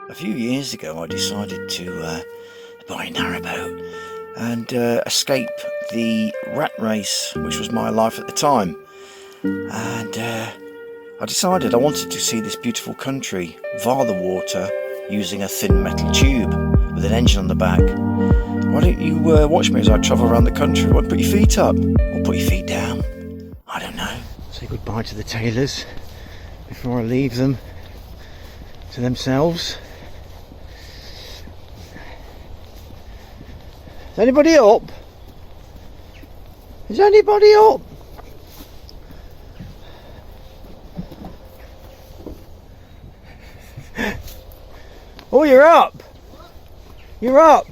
A few years ago I decided to buy a narrowboat and escape the rat race, which was my life at the time. And I decided I wanted to see this beautiful country via the water using a thin metal tube with an engine on the back. Why don't you watch me as I travel around the country? Why put your feet up or put your feet down? I don't know. Say goodbye to the tailors before I leave them to themselves. Is anybody up? Is anybody up? Oh, you're up! You're up!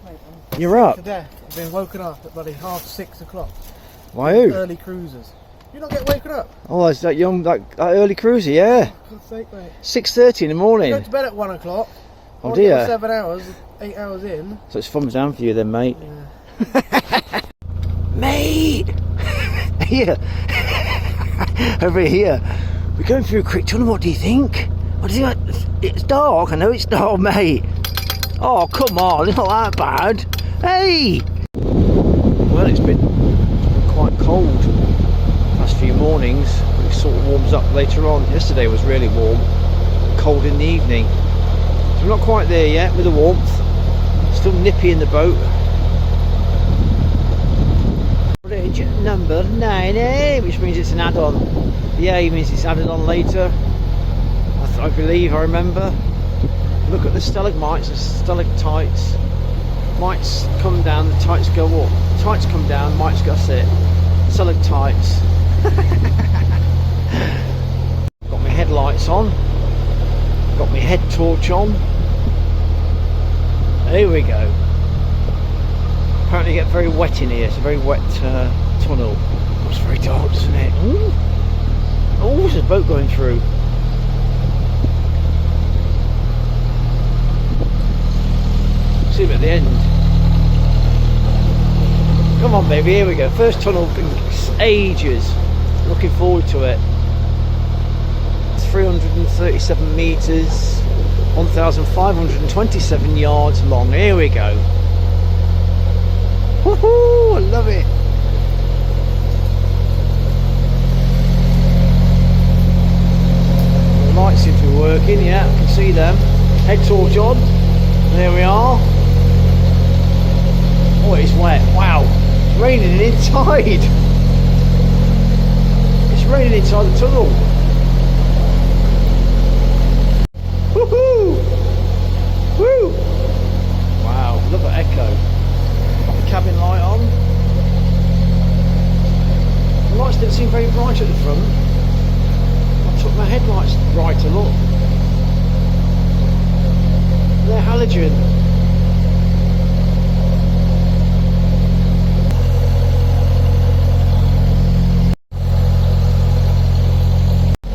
Mate, you're up! I've been woken up at bloody 6:30. Why who? Early cruisers. You not get woken up? Oh, it's that young, that early cruiser, yeah. For God's sake, mate. 6:30 in the morning. I go to bed at 1 o'clock. Oh dear. 7 hours, 8 hours in. So it's thumbs down for you then, mate. Yeah. Mate! Here. Over here. We're going through Crick Tunnel, what do you think? What do you think? It's dark, I know it's dark, mate. Oh, come on, it's not that bad. Hey! Well, it's been quite cold the past few mornings, but it sort of warms up later on. Yesterday was really warm, cold in the evening. So we're not quite there yet with the warmth. Still nippy in the boat. Bridge number 9A, which means it's an add-on. The A means it's added on later. I believe, I remember. Look at the stalagmites and stalactites. Mites come down, the tights go up. Tights come down, mites go sit. Stalactites. Got my headlights on. Got my head torch on. Here we go. Apparently you get very wet in here. It's a very wet tunnel. Oh, it's very dark, isn't it? Ooh. Oh, there's a boat going through. See him at the end. Come on, baby, here we go. First tunnel in ages. Looking forward to it. It's 337 metres, 1,527 yards long. Here we go. Woohoo! I love it. The lights seem to be working. Yeah, I can see them. Head torch on. There we are. Oh, it's wet. Wow. It's raining inside. It's raining inside the tunnel. Woohoo! Woo! Wow, love that echo. Got the cabin light on. The lights didn't seem very bright at the front. I took my headlights brighter, look. They're halogen.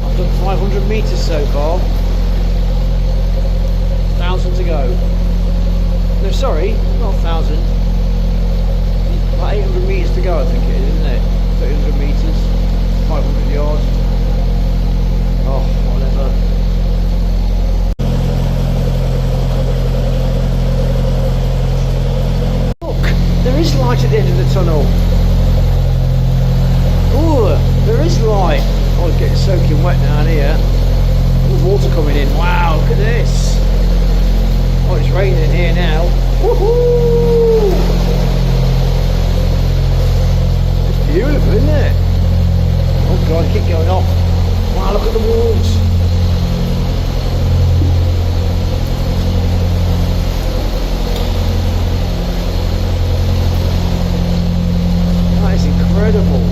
I've done 500 metres so far. 1,000 to go. No, sorry, not 1,000. About 800 metres to go, I think it is, isn't it? 300 metres, 500 yards. Oh, whatever. Look, there is light at the end of the tunnel. Oh, there is light. Oh, it's getting soaking wet down here. There's water coming in. Wow, look at this. Oh, it's raining here now. Woohoo! It's beautiful, isn't it? Oh god, keep going off. Wow, look at the walls. That is incredible.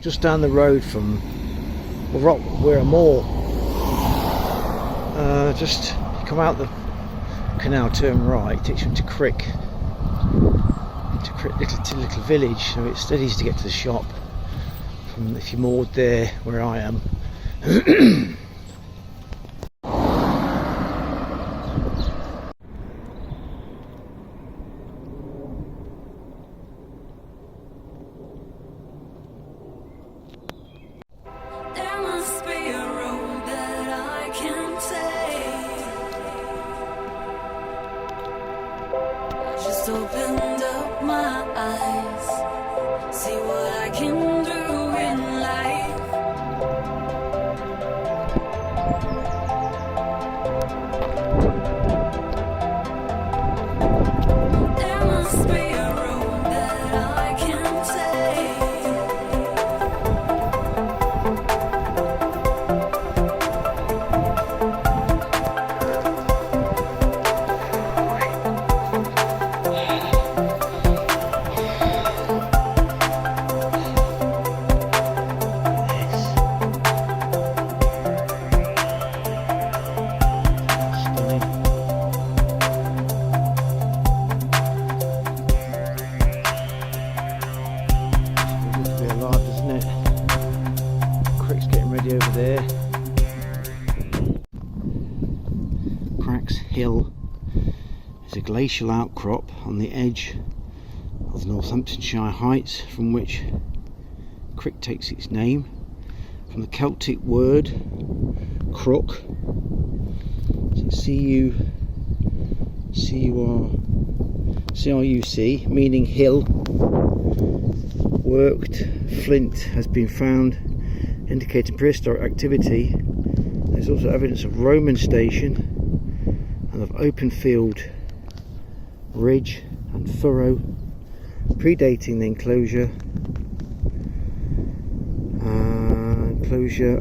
just down the road from we're a moor. Just come out the canal, turn right, takes you into Crick little village. So it's dead easy to get to the shop from if you're moored there where I am. Just opened up my eyes, see what I can do in life. There must be a road that I can take. Over there, Cracks Hill is a glacial outcrop on the edge of Northamptonshire Heights, from which Crick takes its name from the Celtic word crook, so C-R-U-C, meaning hill. Worked flint has been found indicating prehistoric activity. There's also evidence of Roman station and of open field, ridge and furrow predating the Enclosure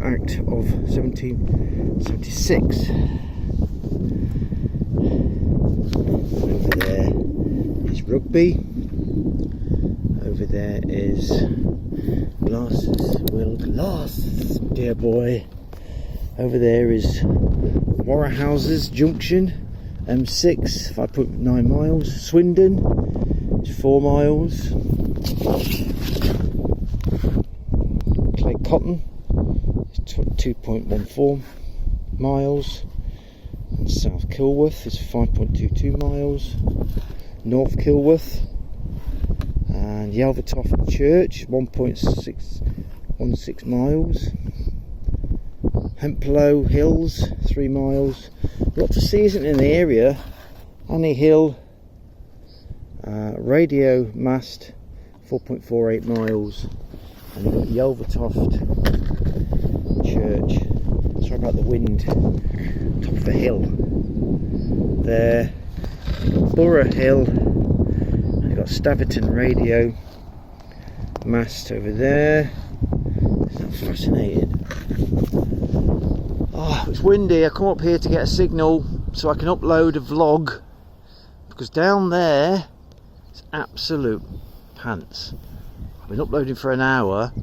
Act of 1776. Over there is Rugby. Over there is Glasses, dear boy. Over there is Warrahouses Junction, M6, 5.9 miles. Swindon is 4 miles. Clay Cotton is 2.14 miles. And South Kilworth is 5.22 miles. North Kilworth and Yelvertoft Church 1.616 miles. Hemplow Hills 3 miles. A lot to see, isn't in the area. Annie Hill, Radio Mast 4.48 miles, and you've got Yelvertoft Church. Sorry about the wind. Top of a hill there. Borough Hill. Got Staverton Radio mast over there. Isn't that fascinating? Oh, it's windy. I come up here to get a signal so I can upload a vlog, because down there it's absolute pants. I've been uploading for an hour,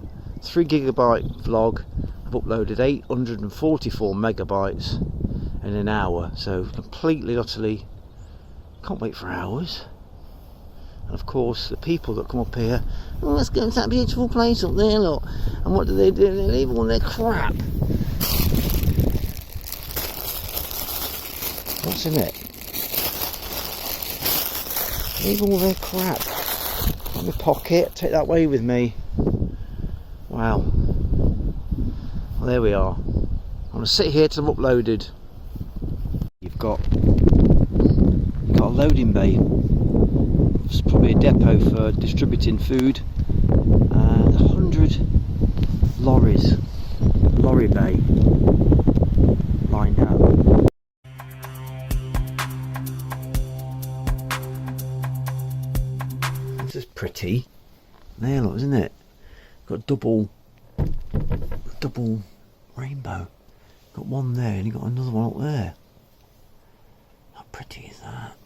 3 gigabyte vlog. I've uploaded 844 megabytes in an hour, so completely, utterly can't wait for hours. And of course, the people that come up here, oh, let's go to that beautiful place up there, look. And what do? They leave all their crap. What's in it? Leave all their crap in my pocket. Take that away with me. Wow. Well, there we are. I'm going to sit here till I'm uploaded. You've got a loading bay. It's probably a depot for distributing food, and 100 lorries, lorry bay lined up. This is pretty. There, look, isn't it? Got double rainbow. Got one there, and you got another one up there. How pretty is that?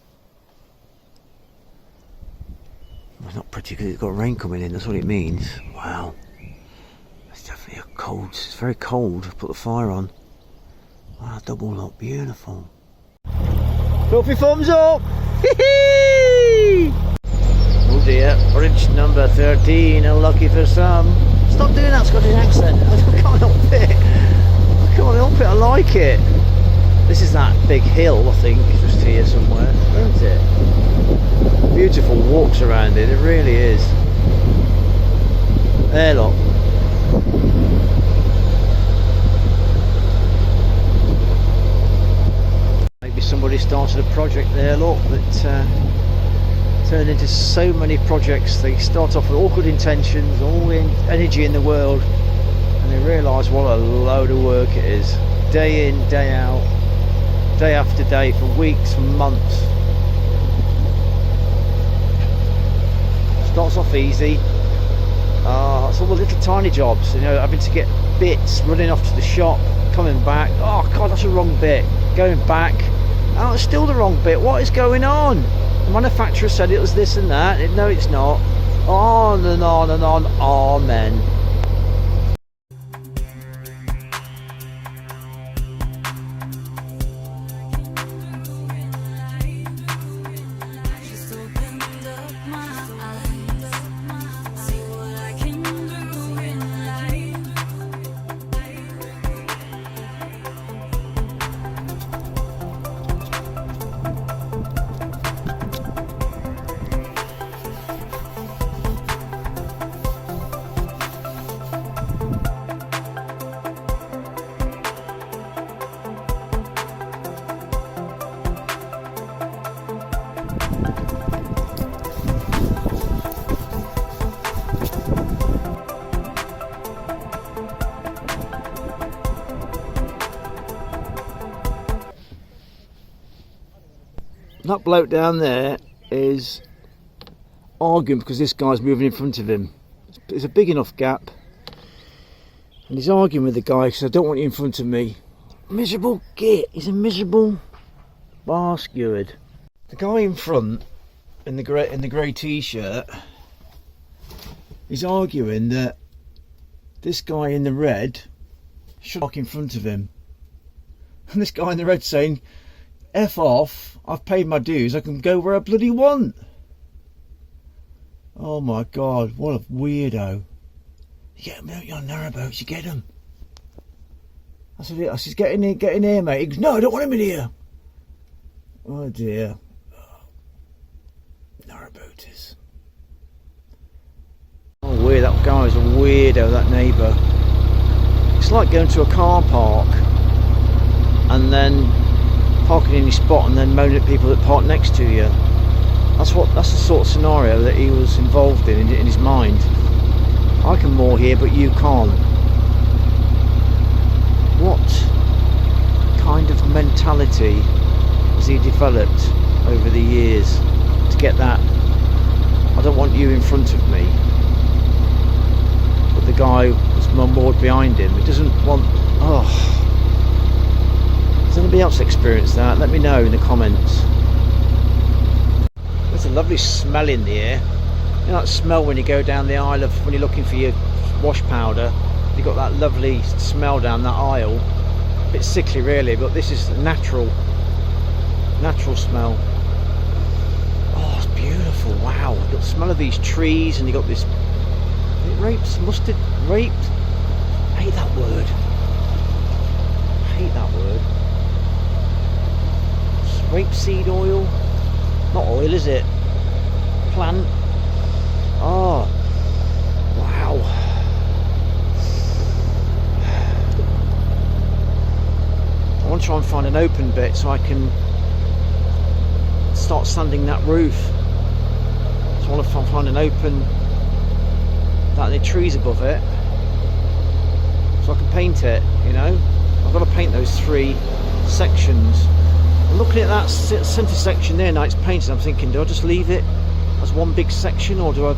Well, it's not pretty because it's got rain coming in, that's what it means. Wow. cold. It's very cold. I've put the fire on. Wow, double lock, beautiful. Filthy thumbs up! Oh dear, bridge number 13, unlucky for some. Stop doing that Scottish accent. I can't help it. I can't help it, I like it. This is that big hill, I think, just here somewhere, isn't it? Beautiful walks around it, it really is. There, look. Maybe somebody started a project there, look, that turned into so many projects. They start off with all good intentions, all the energy in the world, and they realise what a load of work it is. Day in, day out, day after day, for weeks and months. Starts off easy. It's all the little tiny jobs, you know, having to get bits, running off to the shop, coming back. Oh god, that's the wrong bit. Going back. Oh, it's still the wrong bit. What is going on? The manufacturer said it was this and that. No, it's not. On and on and on. Amen. Just opened up my eyes. See what I can do in life. That bloke down there is arguing because this guy's moving in front of him. It's a big enough gap, and he's arguing with the guy because I don't want you in front of me. Miserable git. He's a miserable bastard. The guy in front in the grey t-shirt, he's arguing that this guy in the red should walk in front of him, and this guy in the red saying, F off, I've paid my dues, I can go where I bloody want. Oh my god, what a weirdo. You get him, don't you, on narrowboats, you get him. I said, get in here mate. He goes, no, I don't want him in here. Oh dear. Narrowboaters. Oh weird, that guy's a weirdo, that neighbour. It's like going to a car park and then parking in your spot and then moaning at people that park next to you. That's the sort of scenario that he was involved in his mind. I can moor here, but you can't. What kind of mentality has he developed over the years to get that? I don't want you in front of me. But the guy was moored behind him. He doesn't want. Oh. Has anybody else experienced that? Let me know in the comments. There's a lovely smell in the air. You know that smell when you go down the aisle when you're looking for your wash powder. You've got that lovely smell down that aisle. A bit sickly really, but this is natural smell. Oh, it's beautiful. Wow. You've got the smell of these trees and you've got this mustard raped. I hate that word. Rapeseed oil, not oil is it, plant. Oh wow. I want to try and find an open bit so I can start sanding that roof. So I want to find an open that the trees above it so I can paint it, you know. I've got to paint those 3 sections. I'm looking at that centre section there now, it's painted. I'm thinking, do I just leave it as one big section or do I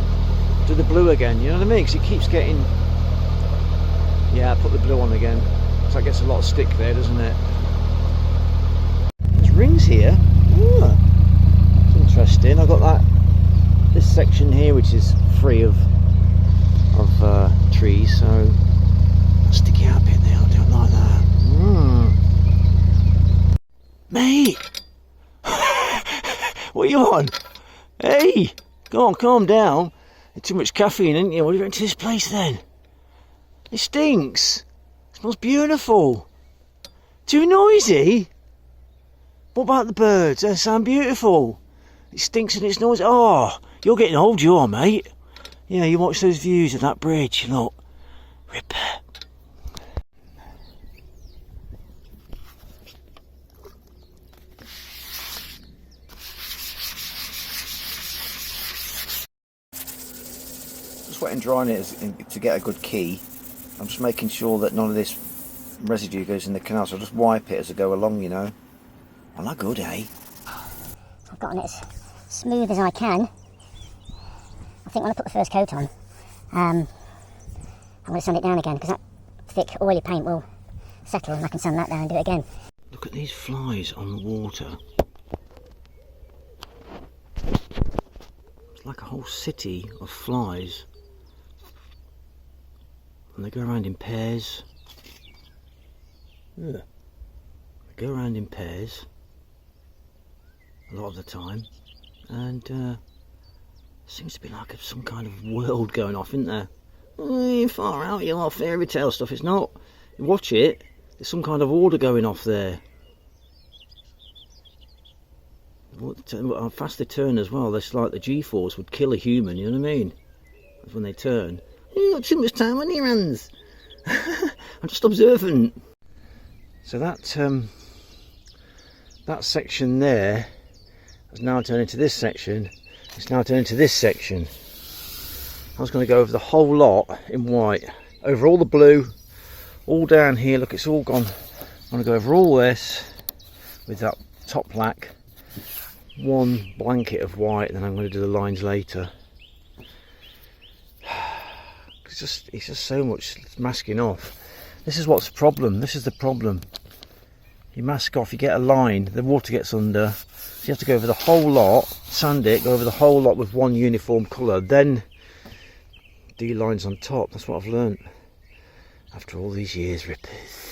do the blue again? You know what I mean? Because it keeps getting. Yeah, put the blue on again. So that gets a lot of stick there, doesn't it? There's rings here. Oh, it's interesting. I've got this section here which is free of trees, so Mate! What are you on? Hey! Go on, calm down. There's too much caffeine, ain't you? What are you doing to this place then? It stinks. It smells beautiful. Too noisy? What about the birds? They sound beautiful. It stinks and it's noisy. Oh, you're getting old, you are, mate. Yeah, you watch those views of that bridge. Look. Ripper. Just wet and drying it to get a good key. I'm just making sure that none of this residue goes in the canal, so I'll just wipe it as I go along, you know. Well, not good, eh? I've gotten it as smooth as I can. I think when I put the first coat on, I'm going to sand it down again, because that thick oily paint will settle and I can sand that down and do it again. Look at these flies on the water. It's like a whole city of flies. And they go around in pairs. Yeah. They go around in pairs a lot of the time, and seems to be like some kind of world going off, isn't there? You're far out, you are fairy tale stuff. It's not. You watch it, there's some kind of order going off there. How fast they turn as well. It's like the G-force would kill a human, you know what I mean? That's when they turn. You've got too much time on your hands. I'm just observant. So that section there has now turned into this section. It's now turned into this section. I was going to go over the whole lot in white, over all the blue, all down here. Look, it's all gone. I'm going to go over all this with that top black, one blanket of white, and then I'm going to do the lines later. It's just so much masking off. This is what's the problem. This is the problem. You mask off, you get a line, the water gets under, so you have to go over the whole lot, sand it, go over the whole lot with one uniform colour, then do your lines on top. That's what I've learnt after all these years, rippers.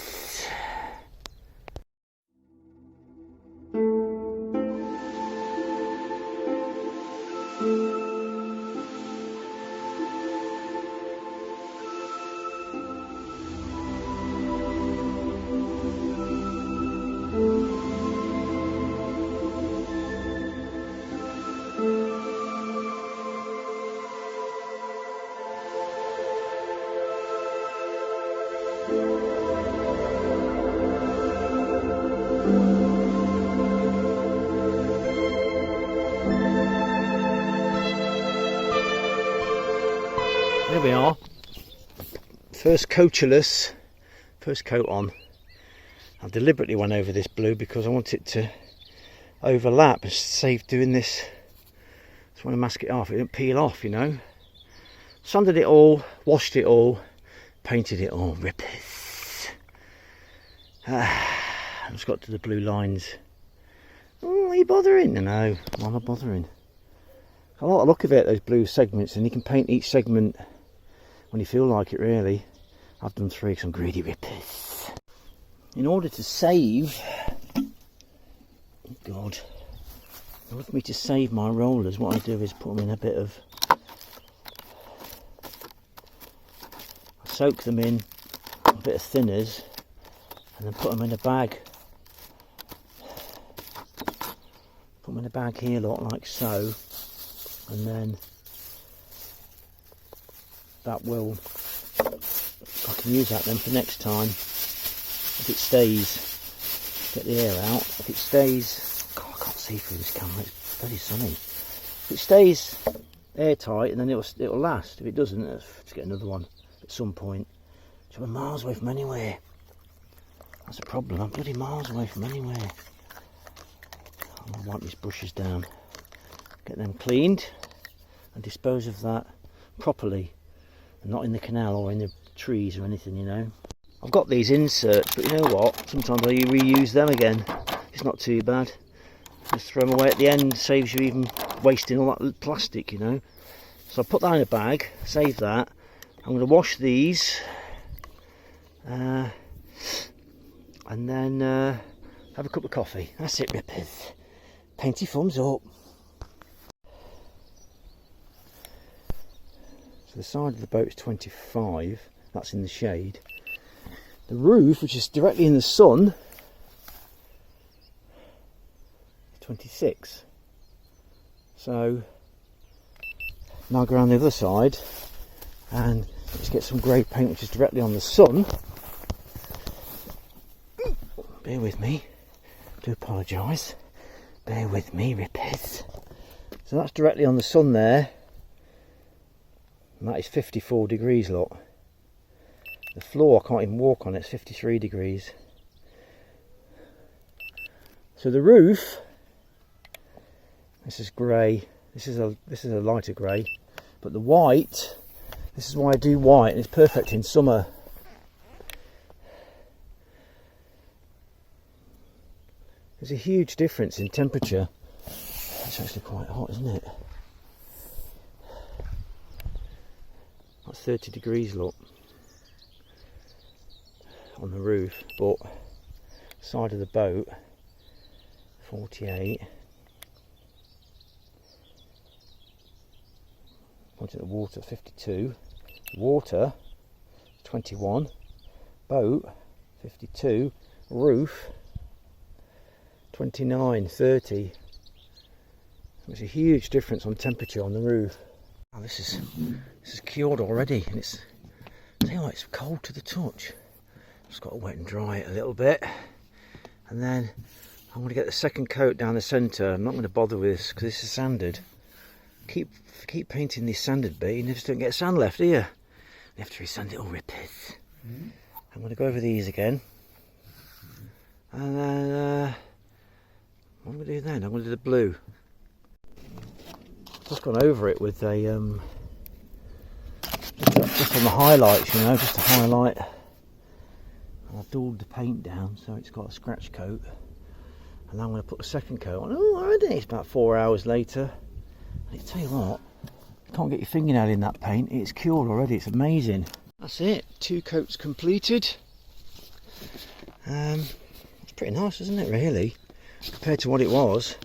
There we are. First coacherless, first coat on. I deliberately went over this blue because I want it to overlap and save doing this. Just want to mask it off, it didn't peel off, you know. Sanded it all, washed it all, painted it all, rippers. I just got to the blue lines. Oh, are you bothering? No, why am I bothering? I like the look of it, those blue segments, and you can paint each segment when you feel like it, really. I've done 3 because I'm greedy, rippers. In order to save, oh God, in order for me to save my rollers, what I do is put them in a bit of, I soak them in a bit of thinners and then put them in a bag. Put them in a bag here, like so, and then that will, I can use that then for next time. If it stays, get the air out. If it stays, God, I can't see through this camera, it's very sunny. If it stays airtight, and then it'll last. If it doesn't, let's get another one at some point. So we're miles away from anywhere. That's a problem, I'm bloody miles away from anywhere. I'm going to wipe these brushes down, get them cleaned, and dispose of that properly, and not in the canal or in the trees or anything, you know. I've got these inserts, but you know what, sometimes I reuse them again. It's not too bad. Just throw them away at the end, saves you even wasting all that plastic, you know. So I put that in a bag, save that. I'm going to wash these, and then have a cup of coffee. That's it, rippers. Painty thumbs up. So the side of the boat is 25, that's in the shade. The roof, which is directly in the sun, is 26. So now go around the other side and just get some grey paint which is directly on the sun. Bear with me, do apologise. Bear with me, rippers. So that's directly on the sun there. And that is 54 degrees, look. The floor, I can't even walk on it, it's 53 degrees. So the roof, this is grey, this is a lighter grey, but the white, this is why I do white, and it's perfect in summer. There's a huge difference in temperature. It's actually quite hot, isn't it? That's 30 degrees, look, on the roof, but side of the boat, 48. Onto the water, 52. Water, 21. Boat, 52. Roof, 29, 30. There's a huge difference on temperature on the roof. Oh, this is cured already, and it's, tell you what, it's cold to the touch. Just got to wet and dry it a little bit, and then I'm going to get the second coat down the centre. I'm not going to bother with this because this is sanded. Keep painting this sanded bit, you just don't get sand left, do you? You have to resand it all, rippers. I'm going to go over these again, and then what am I going to do then? I'm going to do the blue. I've just gone over it with a just on the highlights, you know, just to highlight. I've dulled the paint down so it's got a scratch coat, and now I'm going to put the second coat on. Oh, already it's about 4 hours later. And I tell you what, you can't get your fingernail in that paint. It's cured already. It's amazing. That's it. 2 coats completed. It's pretty nice, isn't it? Really, compared to what it was.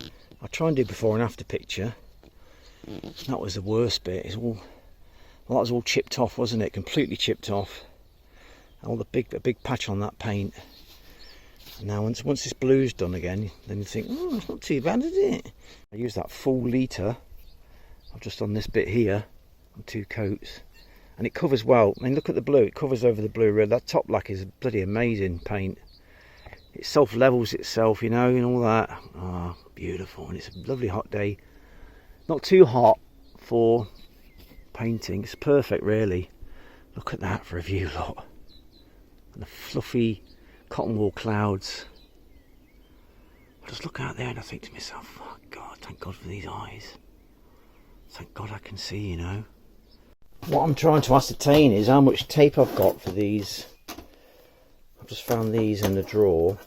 I'll try and do before and after picture. That was the worst bit. It's all, well, that was all chipped off, wasn't it? Completely chipped off. All the big patch on that paint. And now once this blue's done again, then you think, oh, it's not too bad, is it? I use that full litre. I've just done this bit here on 2 coats, and it covers well. I mean, look at the blue. It covers over the blue. That top lack is bloody amazing paint. It self levels itself, you know, and all that. Ah, oh, beautiful. And it's a lovely hot day. Not too hot for painting. It's perfect, really. Look at that for a view, lot. And the fluffy cotton wool clouds. I just look out there and I think to myself, oh God, thank God for these eyes. Thank God I can see, you know. What I'm trying to ascertain is how much tape I've got for these. I've just found these in the drawer.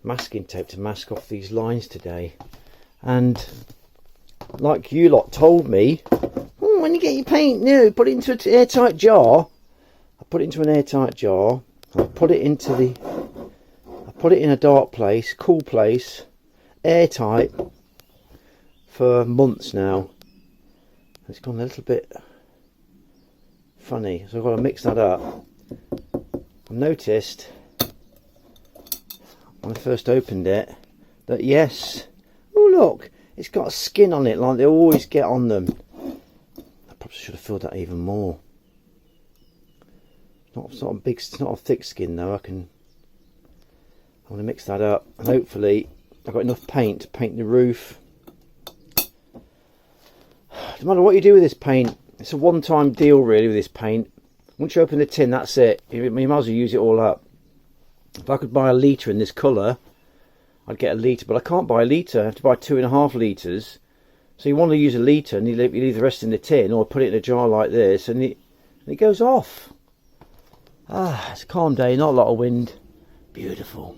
Masking tape to mask off these lines today. And like you lot told me, when you get your paint new, put it into an airtight jar. I put it into an airtight jar. I put it in a dark place, cool place, airtight for months now. It's gone a little bit funny, so I've got to mix that up. I noticed when I first opened it that yes, oh look, it's got a skin on it like they always get on them. I probably should have filled that even more. It's not a big, it's not a thick skin though. I'm going to mix that up, and hopefully I've got enough paint to paint the roof. No matter what you do with this paint, it's a one-time deal really with this paint. Once you open the tin, that's it. You might as well use it all up. If I could buy a litre in this colour, I'd get a litre, but I can't buy a litre. I have to buy 2.5 litres. So you want to use a litre, and you leave the rest in the tin, or put it in a jar like this, and it goes off. Ah, it's a calm day, not a lot of wind. Beautiful.